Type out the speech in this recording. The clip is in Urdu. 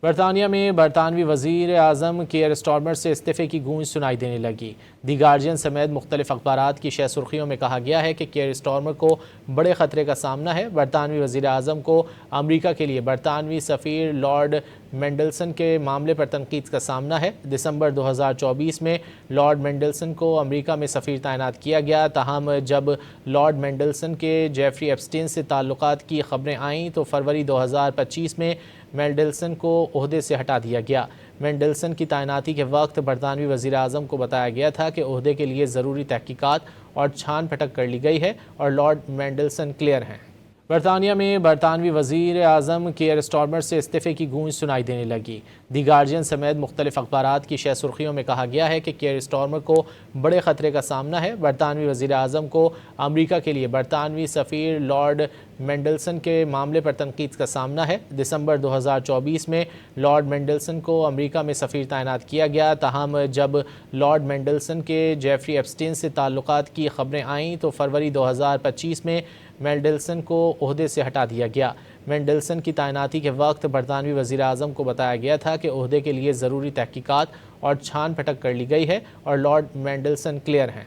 برطانیہ میں برطانوی وزیر اعظم کیئر سٹارمر سے استعفے کی گونج سنائی دینے لگی۔ دی گارڈین سمیت مختلف اخبارات کی شہ سرخیوں میں کہا گیا ہے کہ کیئر سٹارمر کو بڑے خطرے کا سامنا ہے۔ برطانوی وزیر اعظم کو امریکہ کے لیے برطانوی سفیر لارڈ مینڈلسن کے معاملے پر تنقید کا سامنا ہے۔ دسمبر 2024 میں لارڈ مینڈلسن کو امریکہ میں سفیر تعینات کیا گیا، تاہم جب لارڈ مینڈلسن کے جیفری ایپسٹین سے تعلقات کی خبریں آئیں تو فروری 2025 میں مینڈلسن کو عہدے سے ہٹا دیا گیا۔ مینڈلسن کی تعیناتی کے وقت برطانوی وزیر اعظم کو بتایا گیا تھا کہ عہدے کے لیے ضروری تحقیقات اور چھان پھٹک کر لی گئی ہے اور لارڈ مینڈلسن کلیئر ہیں۔ برطانیہ میں برطانوی وزیر اعظم کیئر سٹارمر سے استعفے کی گونج سنائی دینے لگی۔ دی گارڈین سمیت مختلف اخبارات کی شہ سرخیوں میں کہا گیا ہے کہ کیئر سٹارمر کو بڑے خطرے کا سامنا ہے۔ برطانوی وزیر اعظم کو امریکہ کے لیے برطانوی سفیر لارڈ مینڈلسن کے معاملے پر تنقید کا سامنا ہے۔ دسمبر 2024 میں لارڈ مینڈلسن کو امریکہ میں سفیر تعینات کیا گیا، تاہم جب لارڈ مینڈلسن کے جیفری ایپسٹین سے تعلقات کی خبریں آئیں تو فروری 2025 میں مینڈلسن کو عہدے سے ہٹا دیا گیا۔ مینڈلسن کی تعیناتی کے وقت برطانوی وزیر اعظم کو بتایا گیا تھا کہ عہدے کے لیے ضروری تحقیقات اور چھان پھٹک کر لی گئی ہے اور لارڈ مینڈلسن کلیئر ہیں۔